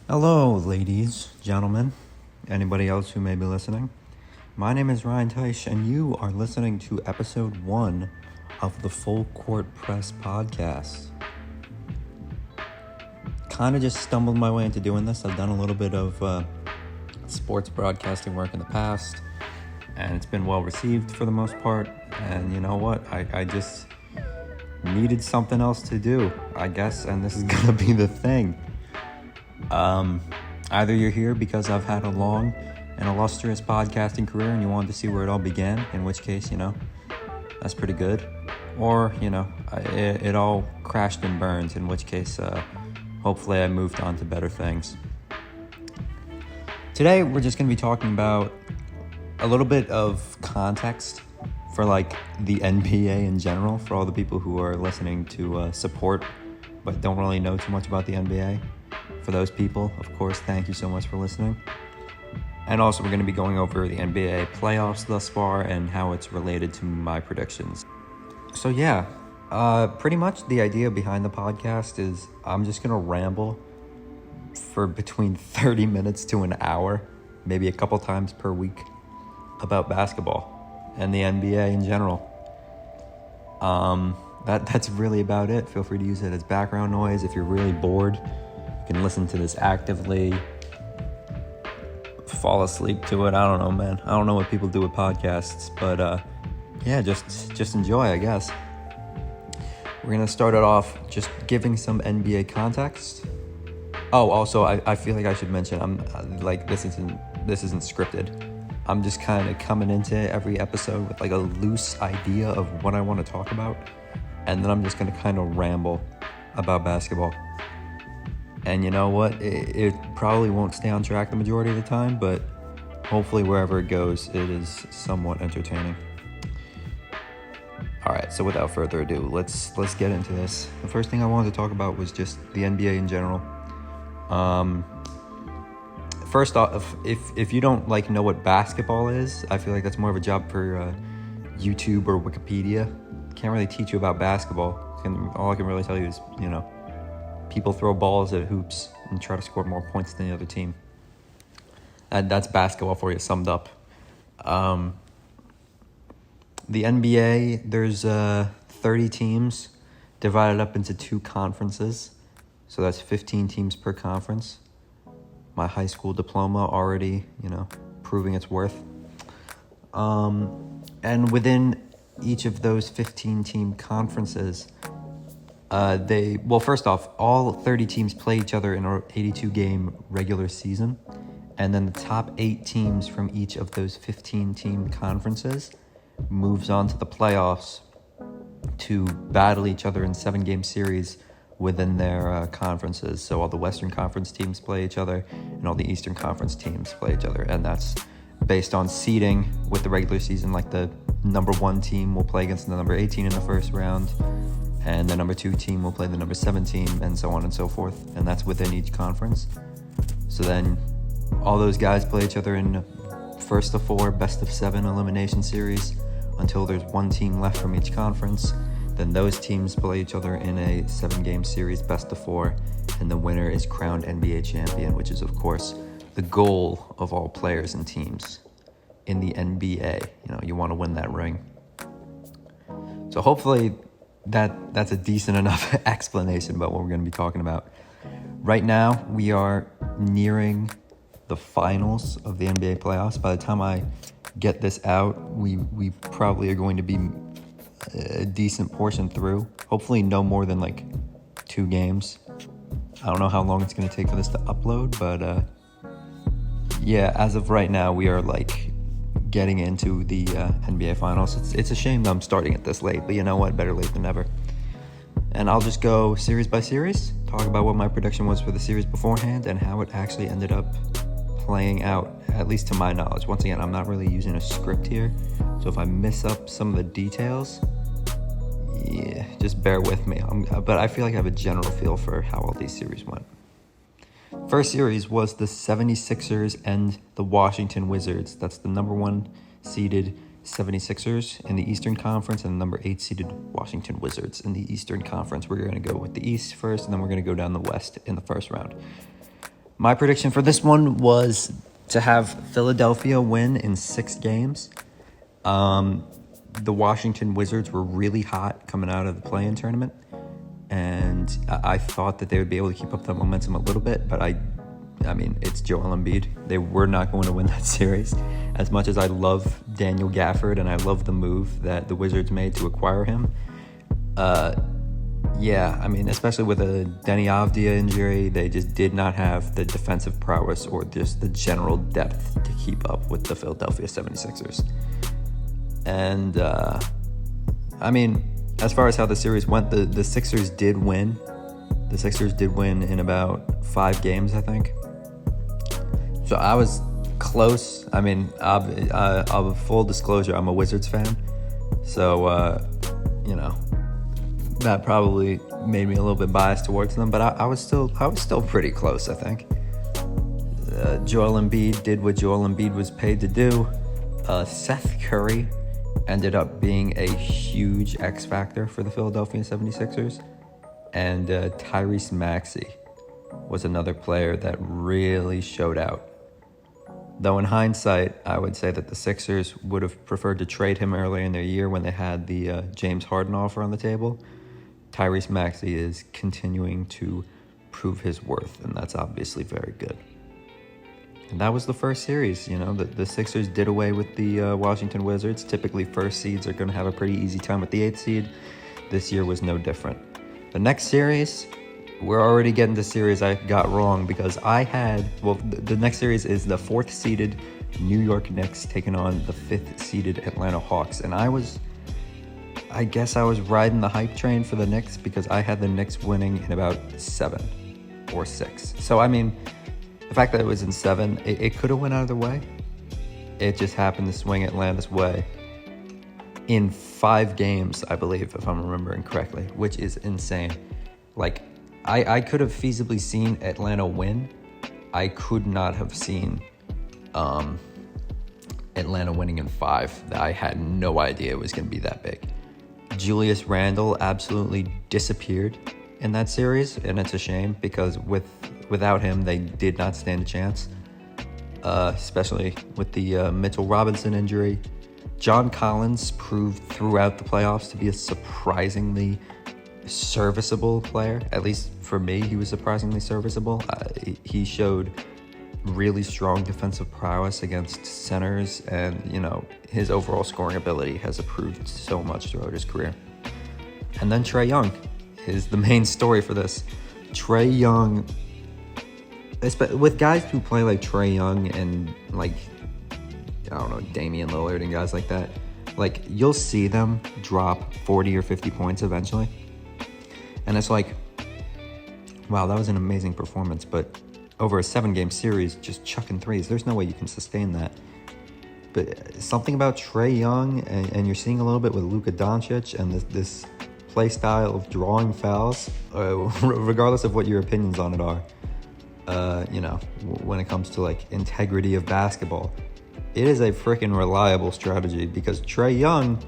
Hello, ladies, gentlemen, anybody else who may be listening. My name is Ryan Teich, and you are listening to episode 1 of the Full Court Press podcast. Kind of just stumbled my way into doing this. I've done a little bit of sports broadcasting work in the past, and it's been well received for the most part. And you know what? I just needed something else to do, I guess, and this is going to be the thing. Either you're here because I've had a long and illustrious podcasting career and you wanted to see where it all began, in which case, that's pretty good. Or, it all crashed and burned, in which case, hopefully I moved on to better things. Today, we're just going to be talking about a little bit of context for the NBA in general, for all the people who are listening to support but don't really know too much about the NBA. For those people, of course, thank you so much for listening. And also, we're going to be going over the NBA playoffs thus far and how it's related to my predictions. So yeah, pretty much the idea behind the podcast is I'm just going to ramble for between 30 minutes to an hour, maybe a couple times per week, about basketball and the NBA in general. That's really about it. Feel free to use it as background noise if you're really bored. You can listen to this actively, fall asleep to it. I don't know, man. I don't know what people do with podcasts, but yeah, just enjoy, I guess. We're going to start it off just giving some NBA context. Oh, also, I feel like I should mention, this isn't scripted. I'm just kind of coming into every episode with a loose idea of what I want to talk about, and then I'm just going to kind of ramble about basketball. And you know what? It probably won't stay on track the majority of the time, but hopefully wherever it goes, it is somewhat entertaining. All right, so without further ado, let's get into this. The first thing I wanted to talk about was just the NBA in general. First off, if you don't know what basketball is, I feel like that's more of a job for YouTube or Wikipedia. Can't really teach you about basketball. All I can really tell you is, people throw balls at hoops and try to score more points than the other team. That's basketball for you, summed up. The NBA, there's 30 teams divided up into 2 conferences. So that's 15 teams per conference. My high school diploma already, proving its worth. And within each of those 15-team conferences, first off, all 30 teams play each other in an 82-game regular season, and then the top 8 teams from each of those 15-team conferences moves on to the playoffs to battle each other in 7-game series within their conferences. So all the Western Conference teams play each other, and all the Eastern Conference teams play each other, and that's based on seeding with the regular season. The number 1 team will play against the number 18 in the first round, and the number 2 team will play the number 7 team, and so on and so forth. And that's within each conference. So then all those guys play each other in first of 4, best of 7 elimination series until there's 1 team left from each conference. Then those teams play each other in a 7-game series, best of 4, and the winner is crowned NBA champion, which is, of course, the goal of all players and teams in the NBA. You want to win that ring. So hopefully that's a decent enough explanation about what we're going to be talking about. Right now, we are nearing the finals of the NBA playoffs. By the time I get this out, we probably are going to be a decent portion through. Hopefully no more than 2 games. I don't know how long it's going to take for this to upload, but yeah, as of right now, we are getting into the NBA Finals. It's a shame that I'm starting it this late, but you know what? Better late than never. And I'll just go series by series, talk about what my prediction was for the series beforehand and how it actually ended up playing out, at least to my knowledge. Once again, I'm not really using a script here, so if I miss up some of the details, yeah, just bear with me. But I feel like I have a general feel for how all these series went. First series was the 76ers and the Washington Wizards. That's the number 1 seeded 76ers in the Eastern Conference and the number 8 seeded Washington Wizards in the Eastern Conference. We're going to go with the East first, and then we're going to go down the West in the first round. My prediction for this one was to have Philadelphia win in 6 games. The Washington Wizards were really hot coming out of the play-in tournament, and I thought that they would be able to keep up that momentum a little bit, but I mean, it's Joel Embiid. They were not going to win that series. As much as I love Daniel Gafford and I love the move that the Wizards made to acquire him, yeah, I mean, especially with a Deni Avdija injury, they just did not have the defensive prowess or just the general depth to keep up with the Philadelphia 76ers. And, I mean, as far as how the series went, the Sixers did win. The Sixers did win in about 5 games, I think. So I was close. I mean, of full disclosure, I'm a Wizards fan. So, you know, that probably made me a little bit biased towards them, but I was still pretty close, I think. Joel Embiid did what Joel Embiid was paid to do. Seth Curry ended up being a huge X factor for the Philadelphia 76ers, and Tyrese Maxey was another player that really showed out. Though in hindsight, I would say that the Sixers would have preferred to trade him earlier in their year when they had the James Harden offer on the table. Tyrese Maxey is continuing to prove his worth, and that's obviously very good. And that was the first series. You know, the Sixers did away with the Washington Wizards. Typically, first seeds are going to have a pretty easy time with the 8th seed. This year was no different. The next series, we're already getting to series I got wrong because I had, well, the next series is the 4th seeded New York Knicks taking on the 5th seeded Atlanta Hawks. And I guess I was riding the hype train for the Knicks because I had the Knicks winning in about 7 or 6. So, I mean, the fact that it was in 7, it could have went either way. It just happened to swing Atlanta's way in 5 games, I believe, if I'm remembering correctly, which is insane. Like, I could have feasibly seen Atlanta win. I could not have seen Atlanta winning in 5. I had no idea it was going to be that big. Julius Randle absolutely disappeared in that series, and it's a shame because without him, they did not stand a chance, especially with the Mitchell Robinson injury. John Collins proved throughout the playoffs to be a surprisingly serviceable player. At least for me, he was surprisingly serviceable. He showed really strong defensive prowess against centers, and, you know, his overall scoring ability has improved so much throughout his career. And then Trae Young is the main story for this. Trae Young, with guys who play like Trae Young and, like, I don't know, Damian Lillard and guys like that, like, you'll see them drop 40 or 50 points eventually. And it's like, wow, that was an amazing performance, but over a 7-game series, just chucking threes, there's no way you can sustain that. But something about Trae Young, and you're seeing a little bit with Luka Doncic and this play style of drawing fouls, regardless of what your opinions on it are, you know, when it comes to, like, integrity of basketball, it is a freaking reliable strategy because Trae Young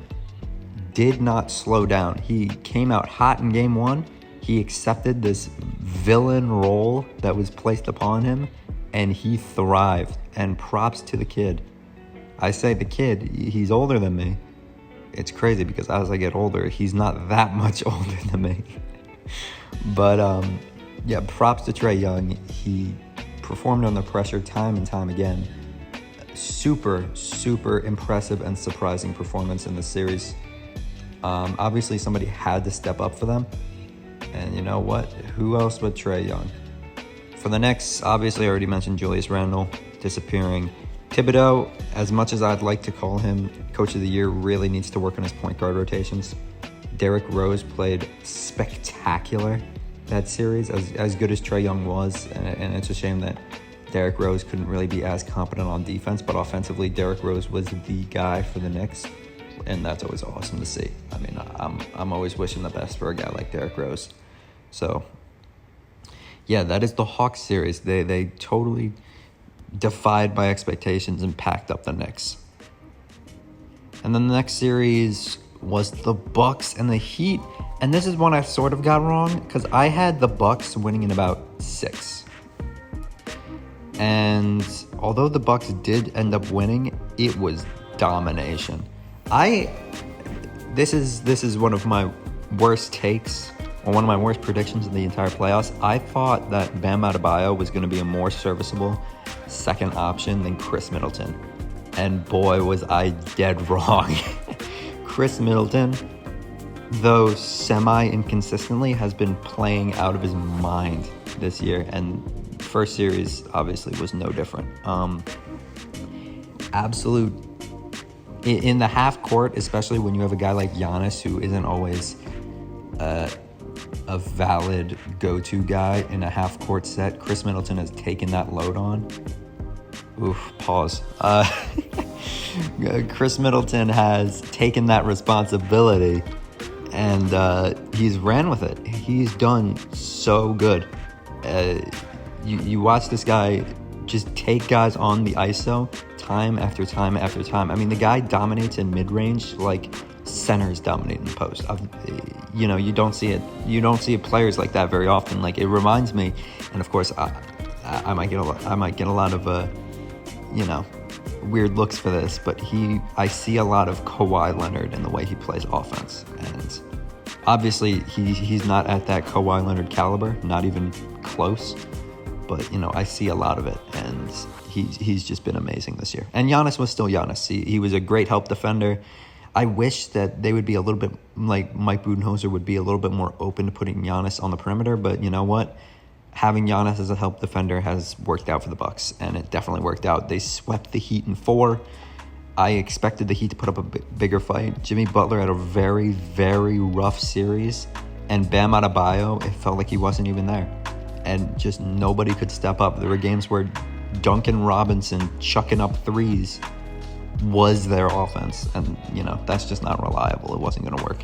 did not slow down. He came out hot in game 1. He accepted this villain role that was placed upon him, and he thrived. And props to the kid. I say the kid, he's older than me. It's crazy because as I get older, he's not that much older than me. But, yeah, props to Trae Young. He performed under pressure time and time again. Super, super impressive and surprising performance in this series. Obviously, somebody had to step up for them. And you know what? Who else but Trae Young? For the Knicks, obviously I already mentioned Julius Randle disappearing. Thibodeau, as much as I'd like to call him Coach of the Year, really needs to work on his point guard rotations. Derrick Rose played spectacular that series, as good as Trae Young was. And it's a shame that Derrick Rose couldn't really be as competent on defense, but offensively, Derrick Rose was the guy for the Knicks. And that's always awesome to see. I mean, I'm always wishing the best for a guy like Derrick Rose. So, yeah, that is the Hawks series. They totally defied my expectations and packed up the Knicks. And then the next series was the Bucks and the Heat. And this is one I sort of got wrong because I had the Bucks winning in about 6. And although the Bucks did end up winning, it was domination. This is one of my worst takes, or one of my worst predictions in the entire playoffs. I thought that Bam Adebayo was going to be a more serviceable second option than Chris Middleton. And boy, was I dead wrong. Chris Middleton, though semi-inconsistently, has been playing out of his mind this year. And first series, obviously, was no different. Absolute... In the half court, especially when you have a guy like Giannis who isn't always a valid go-to guy in a half court set, Chris Middleton has taken that load on. Oof, pause. Chris Middleton has taken that responsibility and he's ran with it. He's done so good. You watch this guy just take guys on the ISO time after time after time. I mean, the guy dominates in mid-range like centers dominate in post. You don't see it. You don't see players like that very often. Like, it reminds me, and of course, I might get a lot of weird looks for this, but I see a lot of Kawhi Leonard in the way he plays offense, and obviously he's not at that Kawhi Leonard caliber, not even close. But I see a lot of it, and he's just been amazing this year. And Giannis was still Giannis. He was a great help defender. I wish that they would be a little bit like Mike Budenholzer would be a little bit more open to putting Giannis on the perimeter. But you know what? Having Giannis as a help defender has worked out for the Bucks, and it definitely worked out. They swept the Heat in 4. I expected the Heat to put up a bigger fight. Jimmy Butler had a very, very rough series, and Bam Adebayo, it felt like he wasn't even there. And just nobody could step up. There were games where Duncan Robinson chucking up threes was their offense. And, that's just not reliable. It wasn't going to work.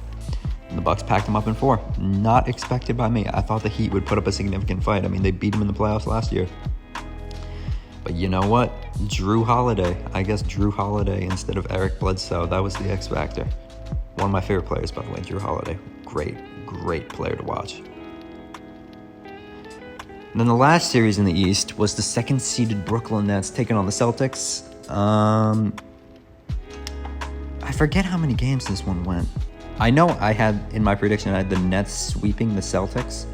And the Bucks packed them up in 4. Not expected by me. I thought the Heat would put up a significant fight. I mean, they beat them in the playoffs last year. But you know what? Drew Holiday. I guess Drew Holiday instead of Eric Bledsoe. That was the X factor. One of my favorite players, by the way, Drew Holiday. Great player to watch. And then the last series in the East was the second-seeded Brooklyn Nets taking on the Celtics. I forget how many games this one went. I know I had, in my prediction, I had the Nets sweeping the Celtics.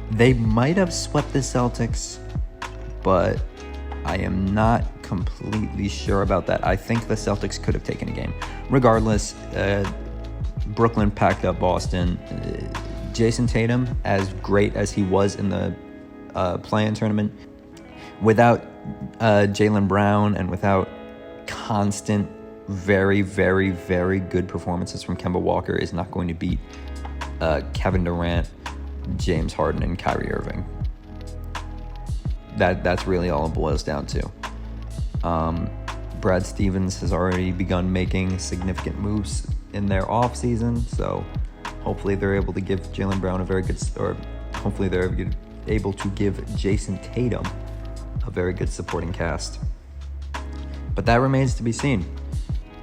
They might have swept the Celtics, but I am not completely sure about that. I think the Celtics could have taken a game. Regardless, Brooklyn packed up Boston. Jason Tatum, as great as he was in the play-in tournament, without Jaylen Brown and without constant, very, very, very good performances from Kemba Walker, is not going to beat Kevin Durant, James Harden, and Kyrie Irving. That's really all it boils down to. Brad Stevens has already begun making significant moves in their offseason, so hopefully they're able to give Jaylen Brown hopefully they're able to give Jason Tatum a very good supporting cast. But that remains to be seen.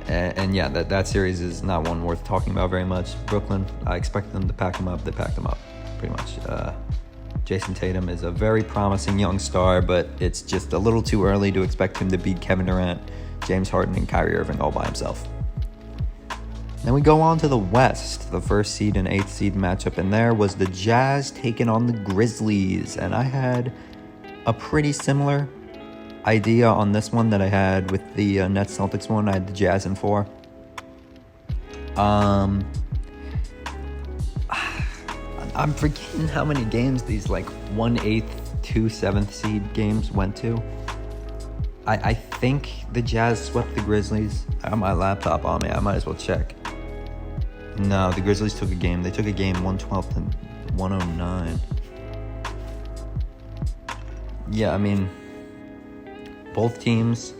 And yeah, that series is not one worth talking about very much. Brooklyn, I expect them to pack them up. They packed them up, pretty much. Jason Tatum is a very promising young star, but it's just a little too early to expect him to beat Kevin Durant, James Harden, and Kyrie Irving all by himself. Then we go on to the West, the 1st seed and 8th seed matchup, and there was the Jazz taking on the Grizzlies. And I had a pretty similar idea on this one that I had with the Nets Celtics one. I had the Jazz in 4. I'm forgetting how many games these 1/8, 2 7th seed games went to. I think the Jazz swept the Grizzlies. I have my laptop on me. I might as well check. No, the Grizzlies took a game. They took a game 112 to 109. Yeah, I mean, both teams.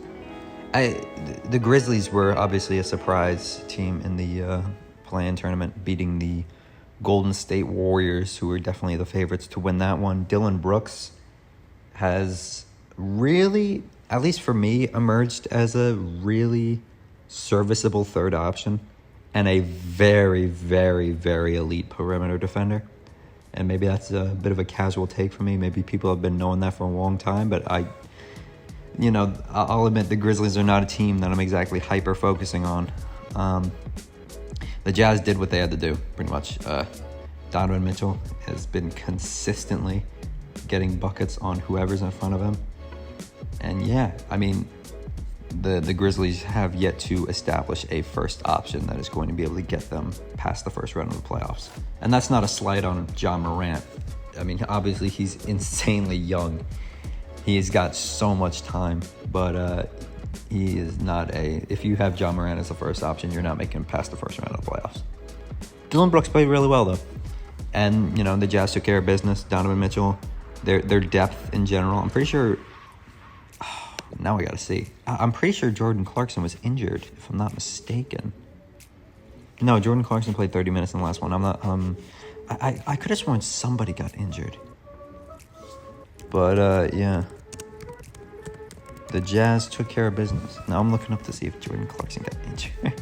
The Grizzlies were obviously a surprise team in the play-in tournament, beating the Golden State Warriors, who were definitely the favorites to win that one. Dillon Brooks has really, at least for me, emerged as a really serviceable third option and a very, very, very elite perimeter defender. And maybe that's a bit of a casual take for me. Maybe people have been knowing that for a long time, but I'll admit the Grizzlies are not a team that I'm exactly hyper focusing on. The Jazz did what they had to do, pretty much. Donovan Mitchell has been consistently getting buckets on whoever's in front of him. And yeah, I mean, the Grizzlies have yet to establish a first option that is going to be able to get them past the first round of the playoffs. And that's not a slight on Ja Morant. I mean, obviously he's insanely young. He's got so much time, but he is not if you have Ja Morant as the first option, you're not making him past the first round of the playoffs. Dillon Brooks played really well, though. And, the Jazz took care of business. Donovan Mitchell, their depth in general. I'm pretty sure... now I got to see. I'm pretty sure Jordan Clarkson was injured, if I'm not mistaken. No, Jordan Clarkson played 30 minutes in the last one. I'm not... I could have sworn somebody got injured. But, yeah. The Jazz took care of business. Now I'm looking up to see if Jordan Clarkson got injured.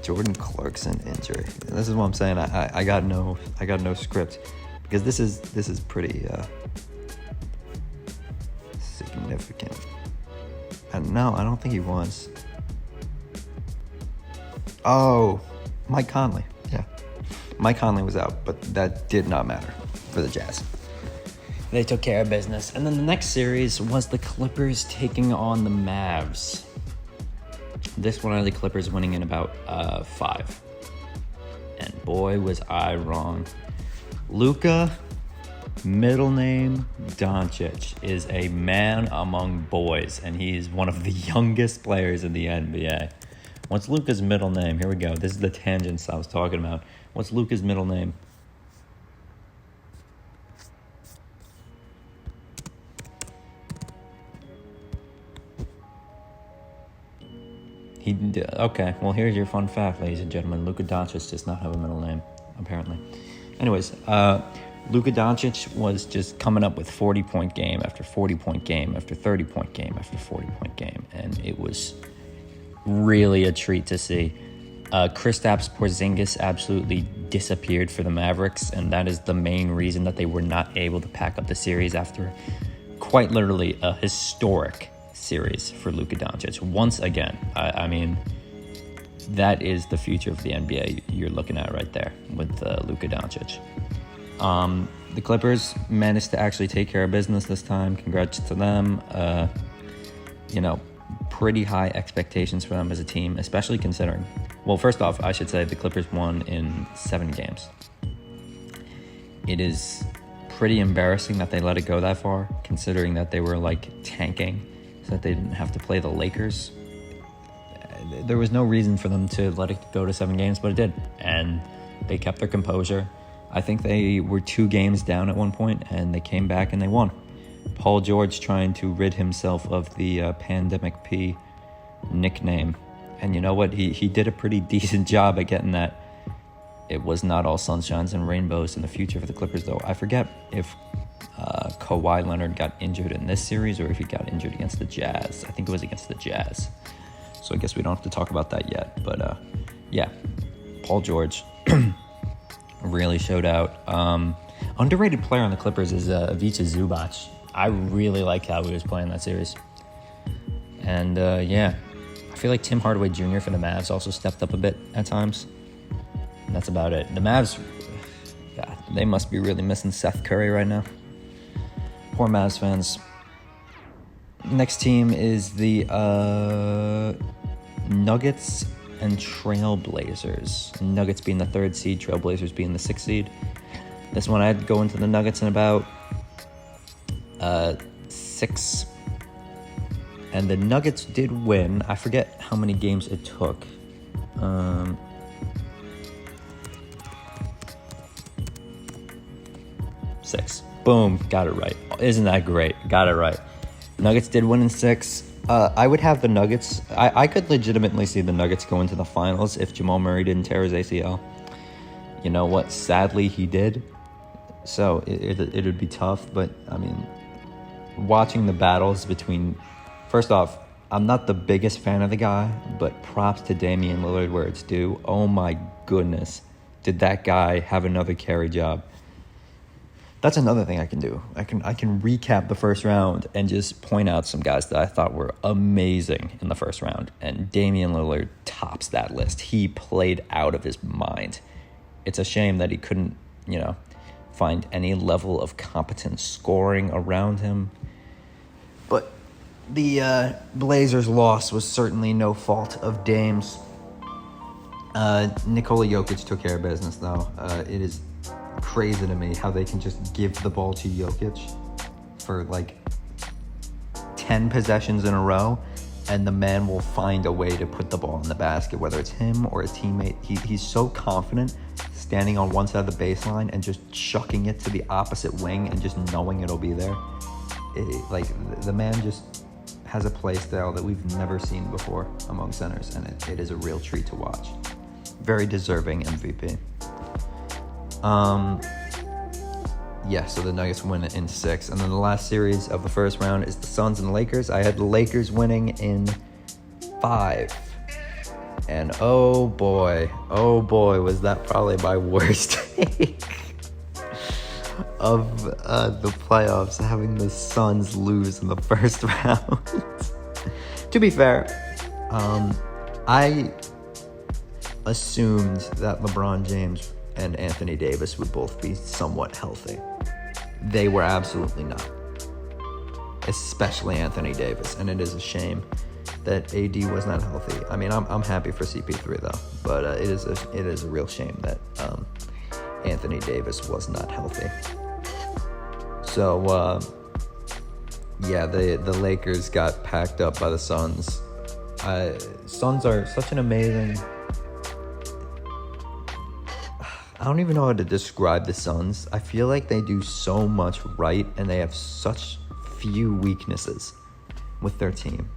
Jordan Clarkson injury. This is what I'm saying. I got no script, because this is pretty significant. And no, I don't think he was. Oh, Mike Conley. Yeah, Mike Conley was out, but that did not matter for the Jazz. They took care of business. And then the next series was the Clippers taking on the Mavs. This one, the Clippers winning in about 5. And boy, was I wrong. Luka, middle name Doncic, is a man among boys, and he's one of the youngest players in the NBA. What's Luka's middle name? Here we go. This is the tangents I was talking about. What's Luka's middle name? Okay, well, here's your fun fact, ladies and gentlemen. Luka Doncic does not have a middle name, apparently. Anyways, Luka Doncic was just coming up with 40-point game after 40-point game after 30-point game after 40-point game, and it was really a treat to see. Kristaps Porzingis absolutely disappeared for the Mavericks, and that is the main reason that they were not able to pack up the series after quite literally a historic series for Luka Doncic. Once again, I mean, that is the future of the NBA you're looking at right there with Luka Doncic. The Clippers managed to actually take care of business this time. Congrats to them. Pretty high expectations for them as a team, especially considering, well, first off, I should say the Clippers won in 7 games. It is pretty embarrassing that they let it go that far, considering that they were tanking so that they didn't have to play the Lakers. There was no reason for them to let it go to 7 games, but it did, and they kept their composure. I think they were 2 games down at one point, and they came back and they won. Paul George trying to rid himself of the Pandemic P nickname. And you know what? He did a pretty decent job at getting that. It was not all sunshines and rainbows in the future for the Clippers, though. I forget if Kawhi Leonard got injured in this series or if he got injured against the Jazz. I think it was against the Jazz. So I guess we don't have to talk about that yet. But yeah, Paul George really showed out. Underrated player on the Clippers is Ivica Zubac. I really liked how he was playing that series. And yeah, I feel like Tim Hardaway Jr. for the Mavs also stepped up a bit at times. And that's about it. The Mavs, God, they must be really missing Seth Curry right now. Poor Mavs fans. Next team is the Nuggets and Trailblazers. Nuggets being the 3rd seed, Trailblazers being the 6th seed. This one I'd go into the Nuggets in about 6. And the Nuggets did win. I forget how many games it took. 6. Boom, got it right. Isn't that great? Got it right. Nuggets did win in 6. I would have the Nuggets. I could legitimately see the Nuggets go into the finals if Jamal Murray didn't tear his ACL. You know what? Sadly, he did. So it would be tough. But, I mean, watching the battles between... First off, I'm not the biggest fan of the guy, but props to Damian Lillard where it's due. Oh, my goodness. did that guy have another carry job? That's another thing I can do. I can recap the first round and just point out some guys that I thought were amazing in the first round. And Damian Lillard tops that list. He played out of his mind. It's a shame that he couldn't, find any level of competent scoring around him. But the Blazers' loss was certainly no fault of Dame's. Nikola Jokic took care of business, though. It is crazy to me how they can just give the ball to Jokic for 10 possessions in a row, and the man will find a way to put the ball in the basket, whether it's him or a teammate. He's so confident standing on one side of the baseline and just chucking it to the opposite wing and just knowing it'll be there. The man just has a play style that we've never seen before among centers, and it is a real treat to watch. Very deserving MVP. So the Nuggets win in 6. And then the last series of the first round is the Suns and the Lakers. I had the Lakers winning in 5. And oh boy, was that probably my worst take of the playoffs, having the Suns lose in the first round. To be fair, I assumed that LeBron James and Anthony Davis would both be somewhat healthy. They were absolutely not, especially Anthony Davis, and it is a shame that AD was not healthy. I mean, I'm happy for CP3 though, but it is a real shame that Anthony Davis was not healthy. So the Lakers got packed up by the Suns. Suns are such an amazing. I don't even know how to describe the Suns. I feel like they do so much right, and they have such few weaknesses with their team.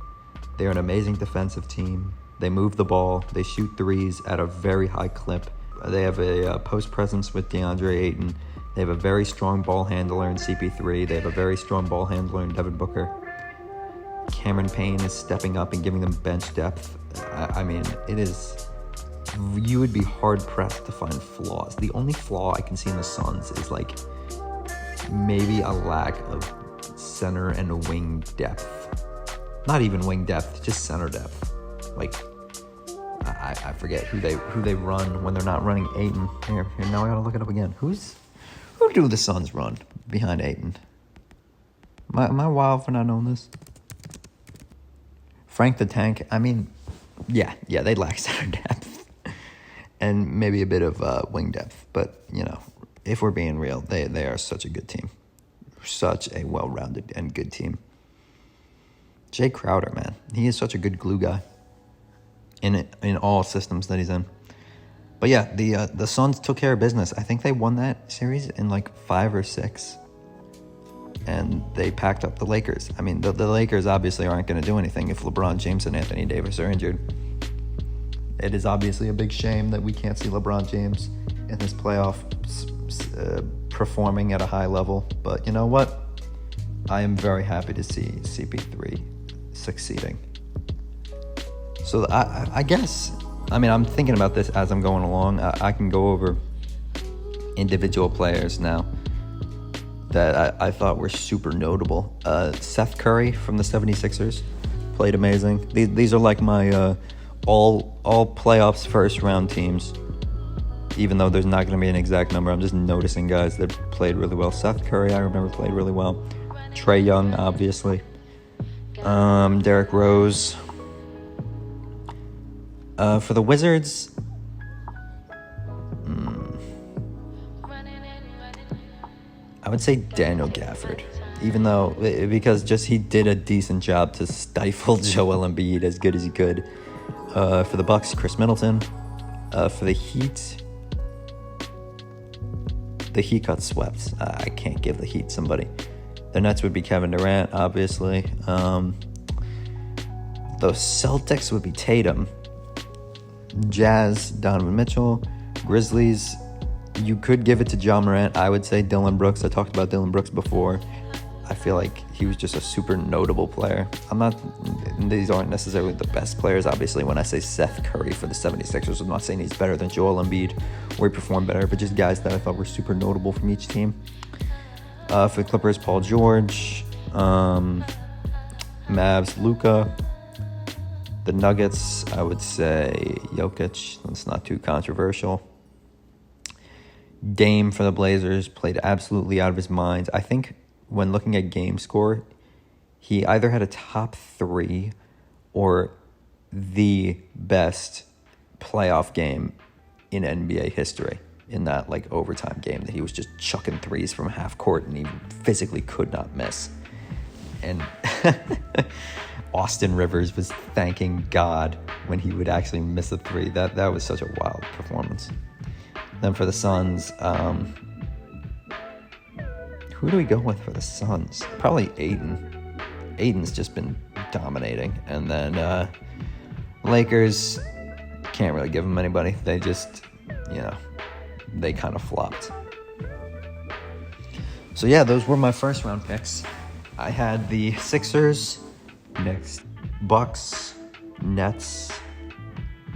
They're an amazing defensive team. They move the ball. They shoot threes at a very high clip. They have a post presence with DeAndre Ayton. They have a very strong ball handler in CP3. They have a very strong ball handler in Devin Booker. Cameron Payne is stepping up and giving them bench depth. I mean, it is... You would be hard-pressed to find flaws. The only flaw I can see in the Suns is, maybe a lack of center and wing depth. Not even wing depth, just center depth. I forget who they run when they're not running Ayton. Here, now I gotta look it up again. Who do the Suns run behind Ayton? Am I wild for not knowing this? Frank the Tank. I mean, yeah, they lack center depth. And maybe a bit of wing depth. But, if we're being real, they are such a good team. Such a well-rounded and good team. Jay Crowder, man. He is such a good glue guy in all systems that he's in. But yeah, the Suns took care of business. I think they won that series in 5 or 6. And they packed up the Lakers. I mean, the Lakers obviously aren't going to do anything if LeBron James and Anthony Davis are injured. It is obviously a big shame that we can't see LeBron James in this playoff performing at a high level. But you know what? I am very happy to see CP3 succeeding. So I guess, I'm thinking about this as I'm going along. I can go over individual players now that I thought were super notable. Seth Curry from the 76ers played amazing. These are my... all playoffs first round teams, even though there's not going to be an exact number. I'm just noticing guys that played really well. Seth Curry, I remember, played really well. Trae Young, obviously. Derrick Rose. For the Wizards, I would say Daniel Gafford, because he did a decent job to stifle Joel Embiid as good as he could. For the Bucks, Chris Middleton. For the Heat got swept. I can't give the Heat somebody. The Nets would be Kevin Durant, obviously. The Celtics would be Tatum. Jazz, Donovan Mitchell. Grizzlies, you could give it to Ja Morant. I would say Dillon Brooks. I talked about Dillon Brooks before. I feel like he was just a super notable player. These aren't necessarily the best players. Obviously, when I say Seth Curry for the 76ers, I'm not saying he's better than Joel Embiid or he performed better, but just guys that I thought were super notable from each team. For the Clippers, Paul George. Mavs, Luka. The Nuggets, I would say Jokic. That's not too controversial. Dame for the Blazers played absolutely out of his mind. I think when looking at game score, he either had a top 3 or the best playoff game in NBA history in that like overtime game that he was just chucking threes from half court and he physically could not miss. And Austin Rivers was thanking God when he would actually miss a three. That was such a wild performance. Then for the Suns, who do we go with for the Suns? Probably Ayton. Ayton's just been dominating. And then Lakers, can't really give them anybody. They just, they kind of flopped. So yeah, those were my first round picks. I had the Sixers, Knicks, Bucks, Nets,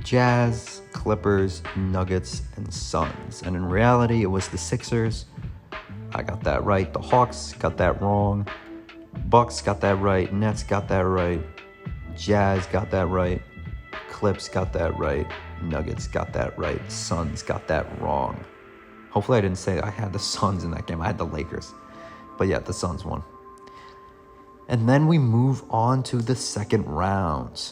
Jazz, Clippers, Nuggets, and Suns. And in reality, it was the Sixers. I got that right. The Hawks got that wrong. Bucks got that right. Nets got that right. Jazz got that right. Clips got that right. Nuggets got that right. Suns got that wrong. Hopefully I didn't say I had the Suns in that game. I had the Lakers. But yeah, the Suns won. And then we move on to the second round.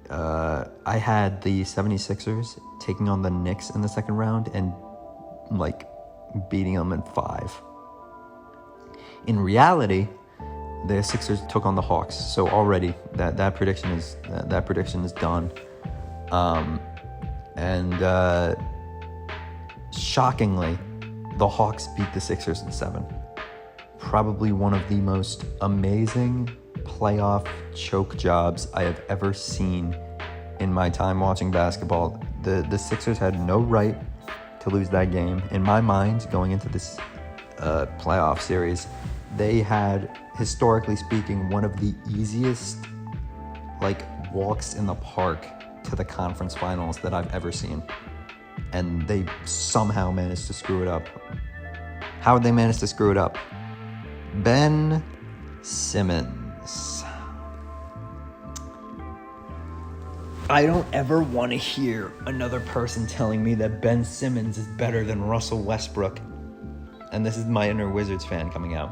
I had the 76ers taking on the Knicks in the second round and beating them in 5. In reality, the Sixers took on the Hawks. So already that prediction is done. Shockingly, the Hawks beat the Sixers in 7. Probably one of the most amazing playoff choke jobs I have ever seen in my time watching basketball. The Sixers had no right to lose that game. In my mind, going into this playoff series, they had, historically speaking, one of the easiest walks in the park to the conference finals that I've ever seen. And they somehow managed to screw it up. How did they manage to screw it up? Ben Simmons. I don't ever want to hear another person telling me that Ben Simmons is better than Russell Westbrook. And this is my inner Wizards fan coming out.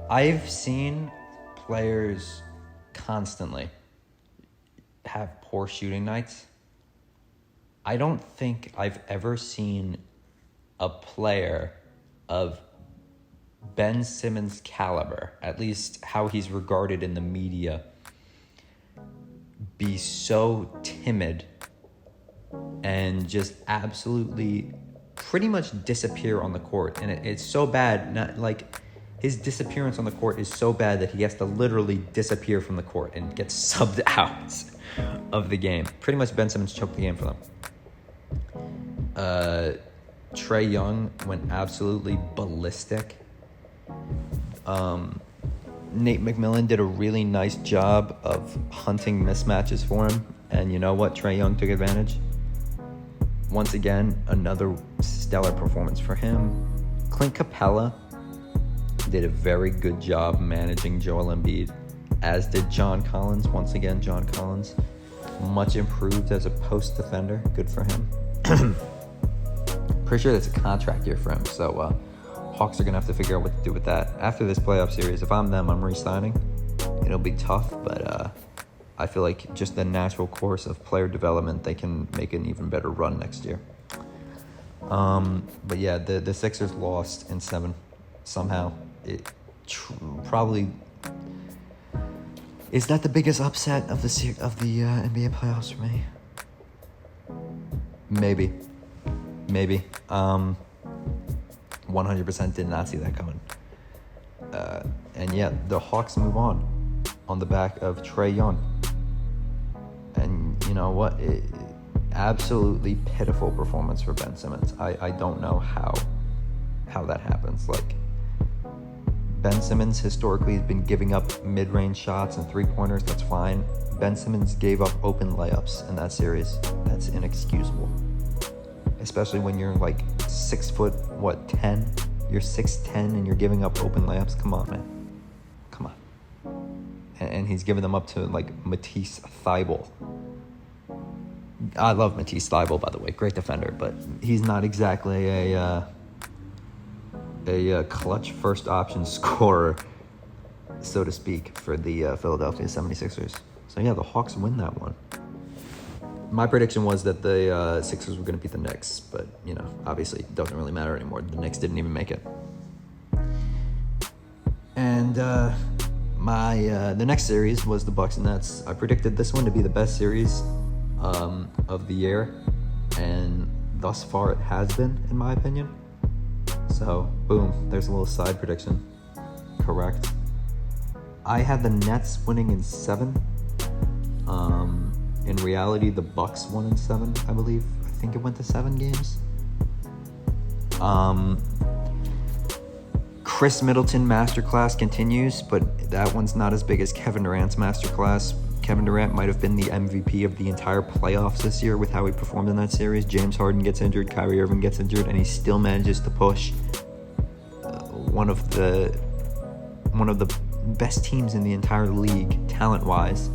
I've seen players constantly have poor shooting nights. I don't think I've ever seen a player of Ben Simmons' caliber, at least how he's regarded in the media, be so timid and just absolutely pretty much disappear on the court. And it's so bad, his disappearance on the court is so bad that he has to literally disappear from the court and get subbed out of the game. Pretty much Ben Simmons choked the game for them. Trae Young went absolutely ballistic. Nate McMillan did a really nice job of hunting mismatches for him. And you know what? Trae Young took advantage. Once again, another stellar performance for him. Clint Capella did a very good job managing Joel Embiid, as did John Collins. Once again, John Collins, much improved as a post defender. Good for him. Pretty sure that's a contract year for him. So Hawks are going to have to figure out what to do with that. After this playoff series, if I'm them, I'm re-signing. It'll be tough, but I feel like just the natural course of player development, they can make an even better run next year. But yeah, the Sixers lost in 7 somehow. It probably... Is that the biggest upset of the NBA playoffs for me? Maybe. 100% did not see that coming. And yet, the Hawks move on the back of Trae Young. And you know what? Absolutely pitiful performance for Ben Simmons. I don't know how that happens. Ben Simmons historically has been giving up mid-range shots and three-pointers. That's fine. Ben Simmons gave up open layups in that series. That's inexcusable. Especially when you're like 6 foot, 10? You're 6'10" and you're giving up open layups. Come on, man. Come on. And he's giving them up to like Matisse Thybulle. I love Matisse Thybulle, by the way. Great defender, but he's not exactly a clutch first option scorer, so to speak, for the Philadelphia 76ers. So yeah, the Hawks win that one. My prediction was that the Sixers were going to beat the Knicks, but obviously it doesn't really matter anymore. The Knicks didn't even make it. And the next series was the Bucks and Nets. I predicted this one to be the best series of the year, and thus far it has been, in my opinion. So, boom, there's a little side prediction. Correct. I had the Nets winning in 7. In reality, the Bucks won in 7, I believe. I think it went to 7 games. Chris Middleton masterclass continues, but that one's not as big as Kevin Durant's masterclass. Kevin Durant might have been the MVP of the entire playoffs this year with how he performed in that series. James Harden gets injured, Kyrie Irving gets injured, and he still manages to push one of the best teams in the entire league, talent-wise.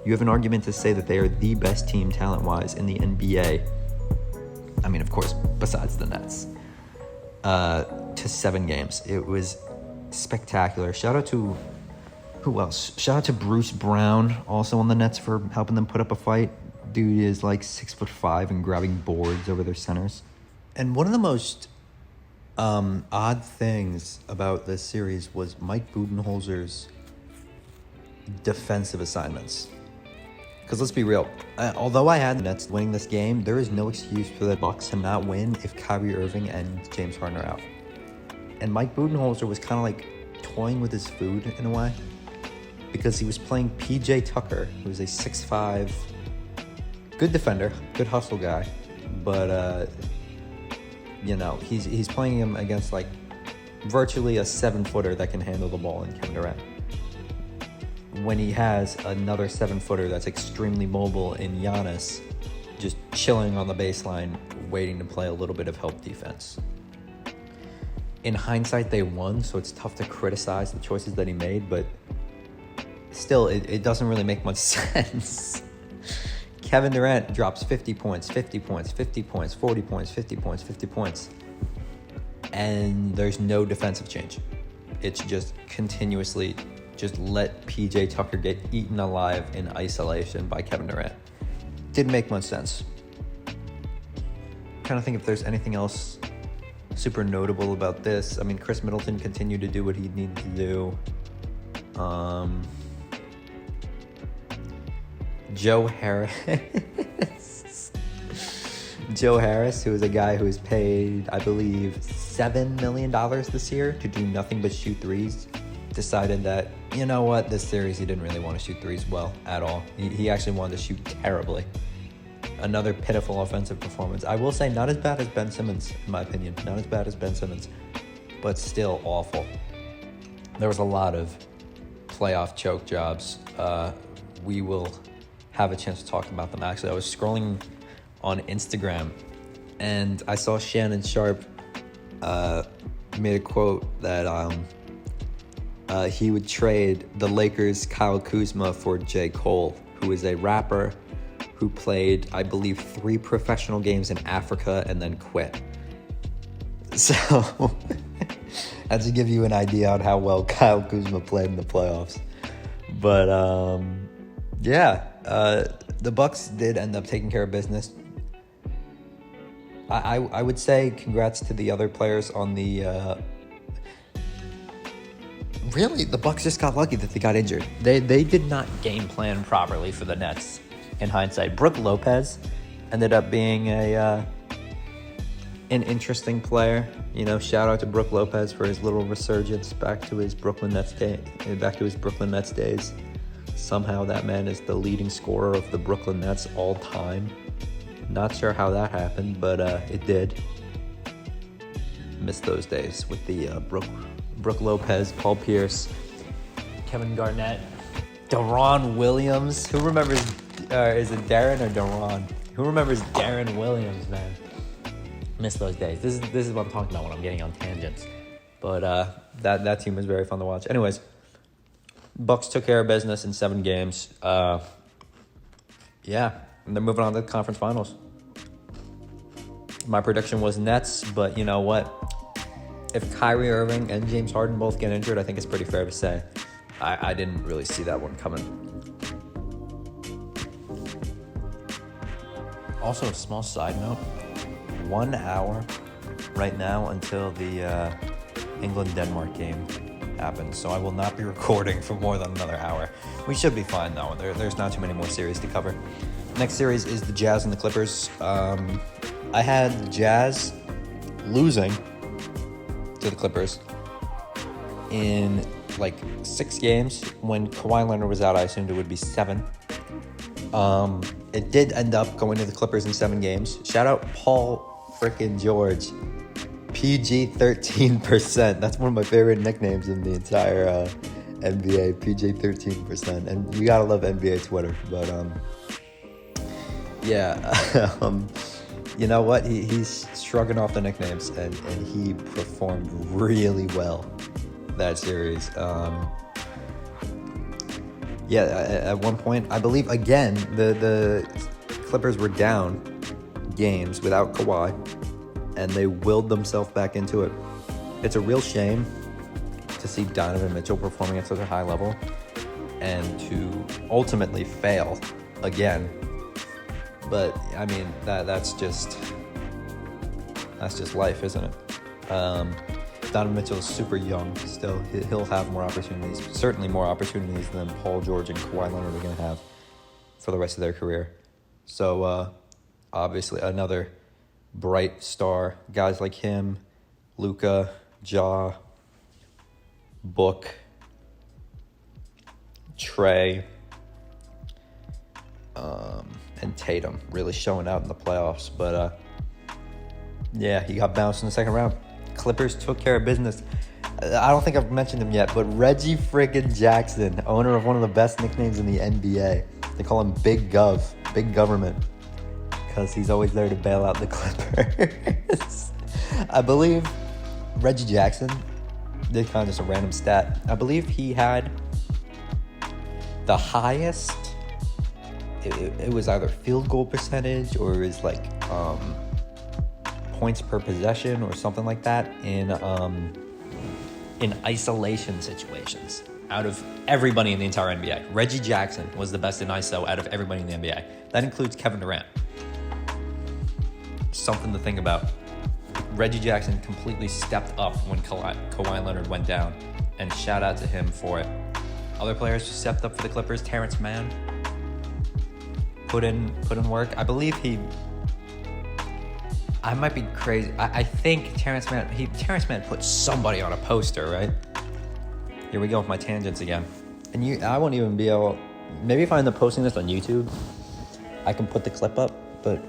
You have an argument to say that they are the best team, talent-wise, in the NBA. I mean, of course, besides the Nets. To 7 games. It was spectacular. Shout out to... Who else? Shout out to Bruce Brown, also on the Nets, for helping them put up a fight. Dude is like 6'5" and grabbing boards over their centers. And one of the most odd things about this series was Mike Budenholzer's defensive assignments. Because let's be real, although I had the Nets winning this game, there is no excuse for the Bucks to not win if Kyrie Irving and James Harden are out. And Mike Budenholzer was kind of like toying with his food in a way, because he was playing PJ Tucker, who is a 6'5", good defender, good hustle guy, but he's playing him against like virtually a 7-footer that can handle the ball in Kevin Durant, when he has another 7-footer that's extremely mobile in Giannis, just chilling on the baseline, waiting to play a little bit of help defense. In hindsight, they won, so it's tough to criticize the choices that he made, but still, it doesn't really make much sense. Kevin Durant drops 50 points, 50 points, 50 points, 40 points, 50 points, 50 points. And there's no defensive change. It's just continuously just let PJ Tucker get eaten alive in isolation by Kevin Durant. Didn't make much sense. Trying to think if there's anything else super notable about this. I mean, Chris Middleton continued to do what he needed to do. Joe Harris, who is a guy who is paid, I believe, $7 million this year to do nothing but shoot threes, decided that, you know what, this series he didn't really want to shoot threes well at all. He actually wanted to shoot terribly. Another pitiful offensive performance. I will say not as bad as Ben Simmons, in my opinion. Not as bad as Ben Simmons, but still awful. There was a lot of playoff choke jobs. We will have a chance to talk about them. Actually, I was scrolling on Instagram and I saw Shannon Sharp made a quote that he would trade the Lakers' Kyle Kuzma for J. Cole, who is a rapper who played, I believe, 3 professional games in Africa and then quit. So that's to give you an idea on how well Kyle Kuzma played in the playoffs. But the Bucks did end up taking care of business. I would say congrats to the other players on the... Really, the Bucks just got lucky that they got injured. They did not game plan properly for the Nets, in hindsight. Brook Lopez ended up being an interesting player. Shout out to Brook Lopez for his little resurgence back to his Brooklyn Nets days. Somehow that man is the leading scorer of the Brooklyn Nets all time. Not sure how that happened, but it did. Miss those days with the Brooke Lopez, Paul Pierce, Kevin Garnett, Deron Williams. Who remembers, is it Darren or Deron? Who remembers Darren Williams, man? Miss those days. This is what I'm talking about when I'm getting on tangents. But that team was very fun to watch. Anyways, Bucks took care of business in 7 games. Yeah, and they're moving on to the conference finals. My prediction was Nets, but you know what? If Kyrie Irving and James Harden both get injured, I think it's pretty fair to say I didn't really see that one coming. Also, a small side note, 1 hour right now until the England-Denmark game happens, so I will not be recording for more than another hour. We should be fine, though. There's not too many more series to cover. Next series is the Jazz and the Clippers. I had the Jazz losing to the Clippers in like 6 games. When Kawhi Leonard was out, I assumed it would be 7. It did end up going to the Clippers in 7 games. Shout out Paul frickin' George. PG 13%. That's one of my favorite nicknames in the entire NBA. PG 13%. And you gotta love NBA Twitter. But yeah. You know what? He's shrugging off the nicknames, and he performed really well that series. Yeah, at one point, I believe, again, the Clippers were down games without Kawhi, and they willed themselves back into it. It's a real shame to see Donovan Mitchell performing at such a high level and to ultimately fail again. But, I mean, that's just life, isn't it? Donovan Mitchell is super young still. He'll have more opportunities, certainly more opportunities than Paul George and Kawhi Leonard are going to have for the rest of their career. So, obviously, another bright star. Guys like him, Luka, Ja, Book, Trey, and Tatum really showing out in the playoffs. But, yeah, he got bounced in the second round. Clippers took care of business. I don't think I've mentioned him yet, but Reggie friggin' Jackson, owner of one of the best nicknames in the NBA. They call him Big Gov, Big Government, because he's always there to bail out the Clippers. I believe Reggie Jackson, this kind of just a random stat, I believe he had the highest, it was either field goal percentage or it was like points per possession or something like that in isolation situations out of everybody in the entire NBA. Reggie Jackson was the best in ISO out of everybody in the NBA. That includes Kevin Durant. Something to think about. Reggie Jackson completely stepped up when Kawhi Leonard went down, and shout out to him for it. Other players who stepped up for the Clippers, Terrence Mann put in work. I believe I might be crazy. I think Terrence Mann put somebody on a poster, right? Here we go with my tangents again. And I won't even be able. Maybe if I end up posting this on YouTube, I can put the clip up. But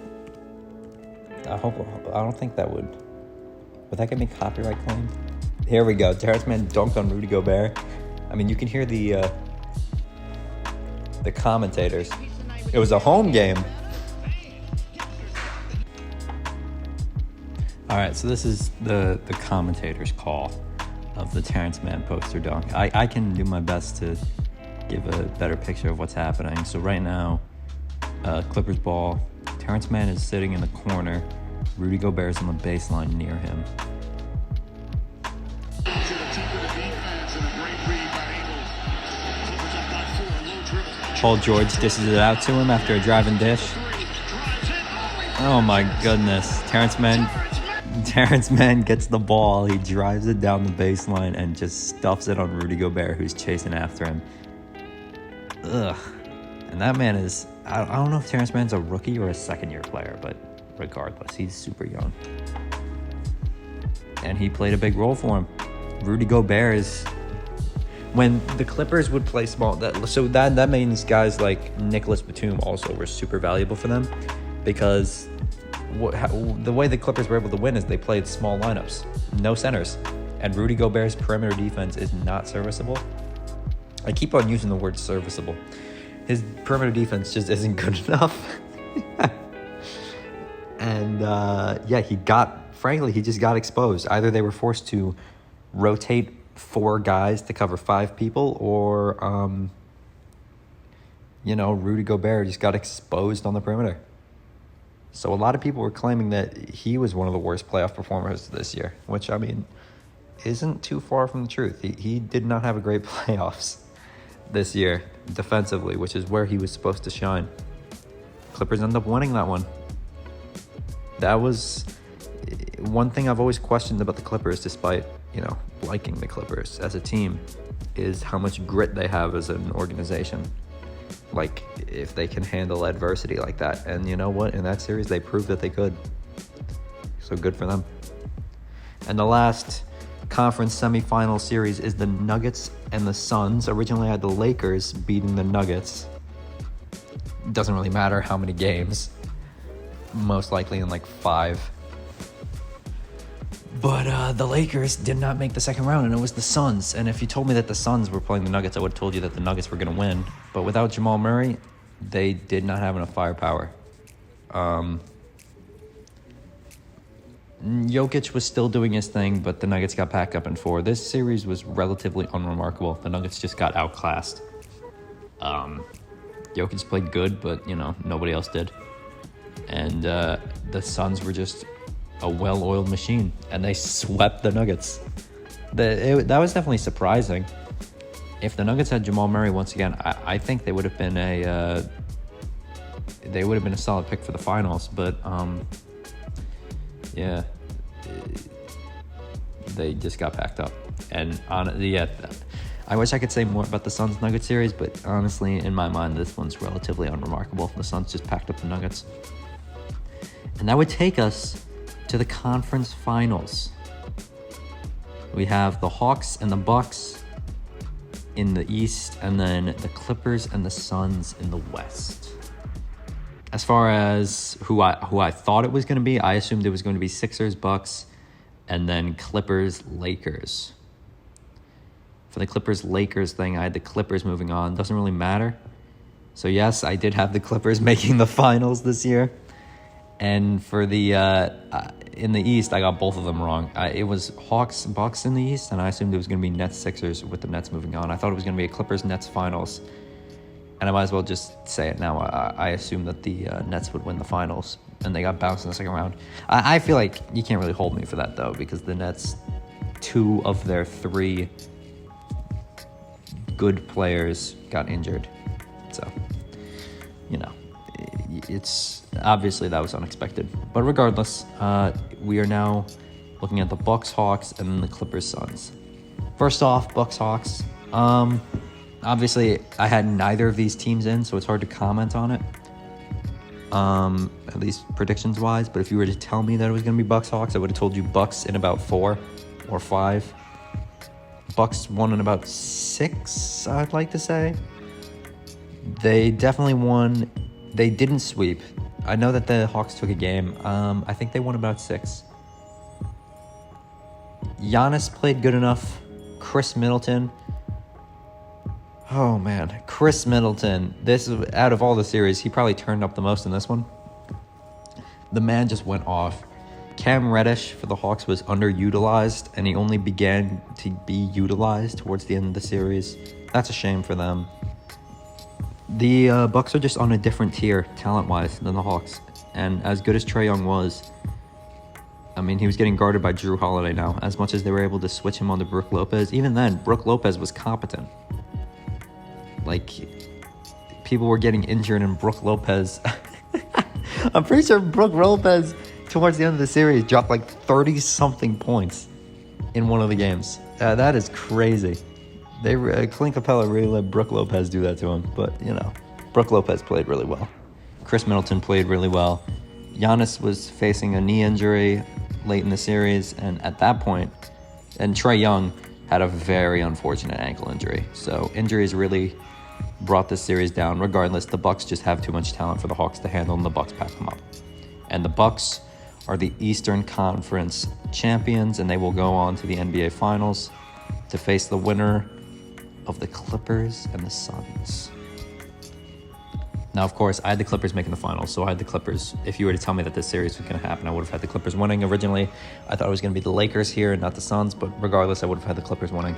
I don't think that would that get me copyright claimed? Here we go. Terrence Mann dunked on Rudy Gobert. I mean, you can hear the commentators. It was a home game. All right, so this is the commentator's call of the Terrence Mann poster dunk. I can do my best to give a better picture of what's happening. So right now, Clippers ball. Terrence Mann is sitting in the corner. Rudy Gobert is on the baseline near him. Paul George dishes it out to him after a driving dish. Oh my goodness. Terrence Mann gets the ball. He drives it down the baseline and just stuffs it on Rudy Gobert, who's chasing after him. Ugh. And that man is... I don't know if Terrence Mann's a rookie or a second-year player, but regardless, he's super young. And he played a big role for him. Rudy Gobert is... When the Clippers would play small... That means guys like Nicholas Batum also were super valuable for them, because The way the Clippers were able to win is they played small lineups, no centers, and Rudy Gobert's perimeter defense is not serviceable. I keep on using the word serviceable. His perimeter defense just isn't good enough. And he just got exposed. Either they were forced to rotate 4 guys to cover 5 people, or Rudy Gobert just got exposed on the perimeter. So a lot of people were claiming that he was one of the worst playoff performers this year, which, I mean, isn't too far from the truth. He did not have a great playoffs this year defensively, which is where he was supposed to shine. Clippers end up winning that one. That was one thing I've always questioned about the Clippers, despite, liking the Clippers as a team, is how much grit they have as an organization. Like, if they can handle adversity like that. And you know what? In that series, they proved that they could. So good for them. And the last conference semifinal series is the Nuggets and the Suns. Originally, I had the Lakers beating the Nuggets. Doesn't really matter how many games. Most likely in like 5. But the Lakers did not make the second round, and it was the Suns. And if you told me that the Suns were playing the Nuggets, I would have told you that the Nuggets were going to win. But without Jamal Murray, they did not have enough firepower. Jokic was still doing his thing, but the Nuggets got back up in 4. This series was relatively unremarkable. The Nuggets just got outclassed. Jokic played good, but, nobody else did. And the Suns were just a well-oiled machine, and they swept the Nuggets. That was definitely surprising. If the Nuggets had Jamal Murray once again, I think they would have been a solid pick for the finals. But they just got packed up. And I wish I could say more about the Suns Nuggets series, but honestly, in my mind, this one's relatively unremarkable. The Suns just packed up the Nuggets. And that would take us to the conference finals. We have the Hawks and the Bucks in the East, and then the Clippers and the Suns in the West. As far as who I thought it was going to be, I assumed it was going to be Sixers, Bucks, and then Clippers, Lakers. For the Clippers-Lakers thing, I had the Clippers moving on. Doesn't really matter. So yes, I did have the Clippers making the finals this year. And for the in the East, I got both of them wrong. It was Hawks, Bucks in the East, and I assumed it was going to be Nets, Sixers with the Nets moving on. I thought it was going to be a Clippers-Nets finals. And I might as well just say it now. I assumed that the Nets would win the finals, and they got bounced in the second round. I feel like you can't really hold me for that, though, because the Nets, 2 of their 3 good players got injured. So, it's obviously that was unexpected. But regardless, we are now looking at the Bucks, Hawks, and then the Clippers, Suns. First off, Bucks, Hawks. Obviously, I had neither of these teams in, so it's hard to comment on it. At least predictions-wise. But if you were to tell me that it was going to be Bucks, Hawks, I would have told you Bucks in about 4 or 5. Bucks won in about 6, I'd like to say. They definitely won. They didn't sweep. I know that the Hawks took a game. I think they won about 6. Giannis played good enough. Chris Middleton. Oh, man. Chris Middleton. This is, out of all the series, he probably turned up the most in this one. The man just went off. Cam Reddish for the Hawks was underutilized, and he only began to be utilized towards the end of the series. That's a shame for them. The Bucks are just on a different tier, talent-wise, than the Hawks. And as good as Trae Young was, I mean, he was getting guarded by Jrue Holiday now. As much as they were able to switch him on to Brook Lopez, even then, Brook Lopez was competent. Like, people were getting injured, and Brook Lopez... I'm pretty sure Brook Lopez, towards the end of the series, dropped like 30-something points in one of the games. That is crazy. Clint Capella really let Brook Lopez do that to him. But, Brook Lopez played really well. Chris Middleton played really well. Giannis was facing a knee injury late in the series. And at that point, and Trae Young had a very unfortunate ankle injury. So injuries really brought this series down. Regardless, the Bucks just have too much talent for the Hawks to handle, and the Bucks packed them up. And the Bucks are the Eastern Conference champions, and they will go on to the NBA Finals to face the winner of the Clippers and the Suns. Now, of course, I had the Clippers making the finals, so I had the Clippers. If you were to tell me that this series was going to happen, I would have had the Clippers winning. Originally, I thought it was going to be the Lakers here and not the Suns, but regardless, I would have had the Clippers winning.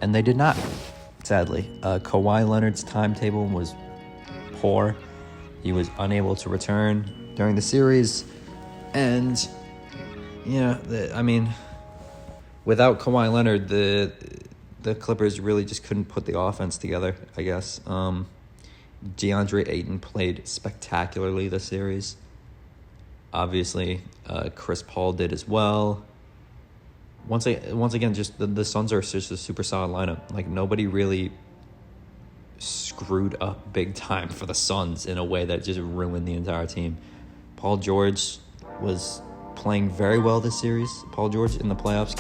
And they did not, sadly. Kawhi Leonard's timetable was poor. He was unable to return during the series. And, without Kawhi Leonard, the Clippers really just couldn't put the offense together, I guess. DeAndre Ayton played spectacularly this series. Obviously, Chris Paul did as well. Once again, just the Suns are just a super solid lineup. Like, nobody really screwed up big time for the Suns in a way that just ruined the entire team. Paul George was playing very well this series. Paul George in the playoffs,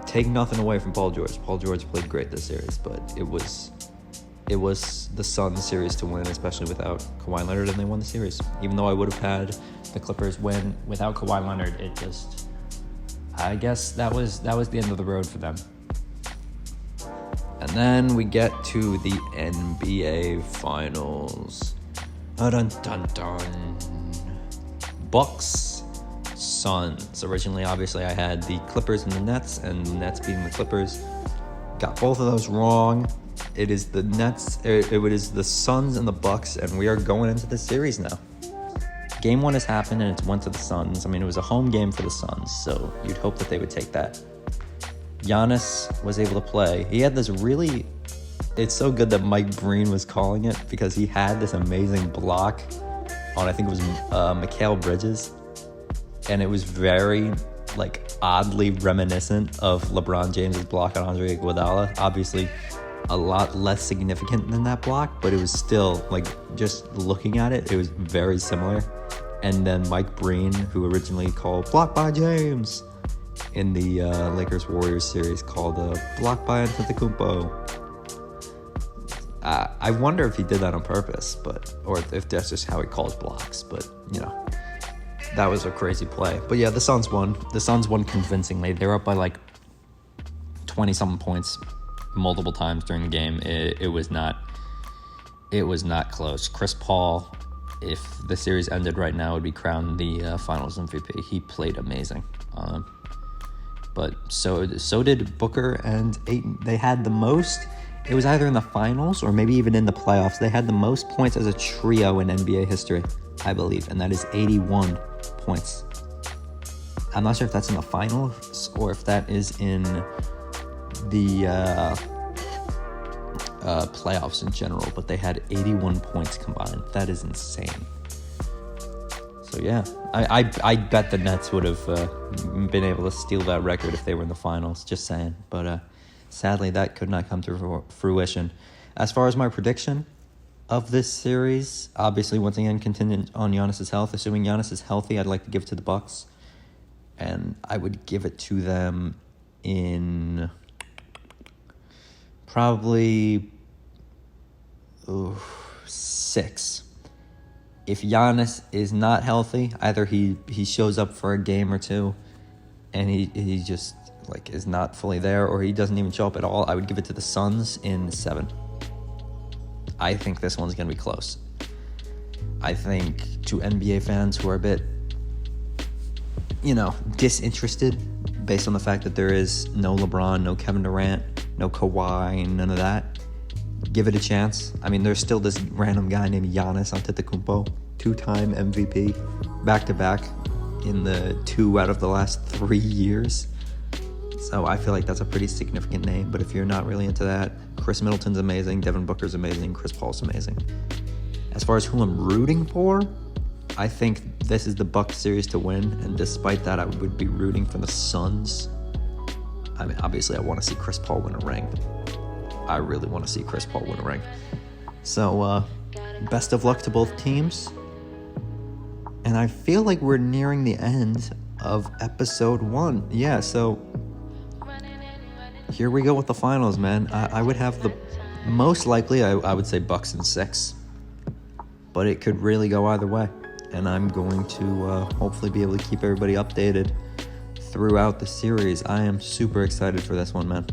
take nothing away from Paul George. Paul George played great this series, but it was the Suns series to win, especially without Kawhi Leonard, and they won the series. Even though I would have had the Clippers win without Kawhi Leonard, I guess that was the end of the road for them. And then we get to the NBA Finals. Dun dun dun. Bucks, Suns. Originally, obviously, I had the Clippers and the Nets, and the Nets beating the Clippers. Got both of those wrong. It is the Nets. It is the Suns and the Bucks, and we are going into the series now. Game 1 has happened, and it's went to the Suns. I mean, it was a home game for the Suns, so you'd hope that they would take that. Giannis was able to play. He had this really... It's so good that Mike Breen was calling it, because he had this amazing block on, I think it was Mikal Bridges, and it was very, oddly reminiscent of LeBron James's block on Andre Iguodala. Obviously, a lot less significant than that block, but it was still, just looking at it, it was very similar. And then Mike Breen, who originally called block by James in the Lakers-Warriors series, called block by Antetokounmpo. I wonder if he did that on purpose, or if that's just how he calls blocks. But, that was a crazy play. But yeah, the Suns won. The Suns won convincingly. They were up by 20-something points multiple times during the game. It was not close. Chris Paul, if the series ended right now, would be crowned the Finals MVP. He played amazing. But so did Booker and Ayton. They had the most. It was either in the finals or maybe even in the playoffs. They had the most points as a trio in NBA history, I believe, and that is 81 points. I'm not sure if that's in the finals or if that is in the playoffs in general, but they had 81 points combined. That is insane. So yeah, I bet the Nets would have been able to steal that record if they were in the finals, just saying. But sadly, that could not come to fruition. As far as my prediction of this series, obviously, once again, contingent on Giannis' health. Assuming Giannis is healthy, I'd like to give it to the Bucks. And I would give it to them in probably 6. If Giannis is not healthy, either he shows up for a game or two and he just is not fully there, or he doesn't even show up at all, I would give it to the Suns in 7. I think this one's going to be close. I think to NBA fans who are a bit, disinterested based on the fact that there is no LeBron, no Kevin Durant, no Kawhi, none of that, give it a chance. I mean, there's still this random guy named Giannis Antetokounmpo, 2-time MVP, back-to-back in the 2 out of the last 3 years. So I feel like that's a pretty significant name. But if you're not really into that, Chris Middleton's amazing, Devin Booker's amazing, Chris Paul's amazing. As far as who I'm rooting for, I think this is the Bucks series to win. And despite that, I would be rooting for the Suns. I mean, obviously, I want to see Chris Paul win a ring. I really want to see Chris Paul win a ring. So, best of luck to both teams. And I feel like we're nearing the end of episode 1. Yeah, so here we go with the finals, man. I would have most likely, I would say Bucks in 6. but it could really go either way. And I'm going to hopefully be able to keep everybody updated throughout the series. I am super excited for this one, man.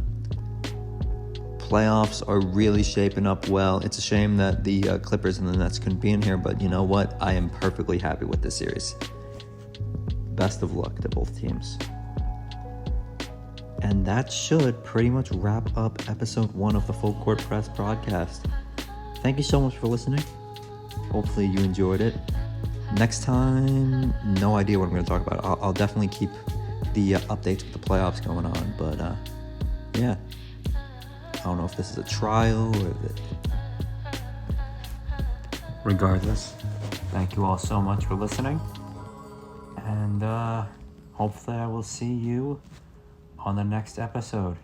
Playoffs are really shaping up well. It's a shame that the Clippers and the Nets couldn't be in here, but you know what? I am perfectly happy with this series. Best of luck to both teams. And that should pretty much wrap up episode 1 of the Full Court Press broadcast. Thank you so much for listening. Hopefully you enjoyed it. Next time, no idea what I'm going to talk about. I'll definitely keep the updates with the playoffs going on, but yeah. I don't know if this is a trial or... Regardless, thank you all so much for listening. And hopefully I will see you on the next episode.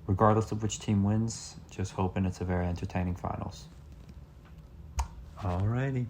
Regardless of which team wins, just hoping it's a very entertaining finals. Alrighty.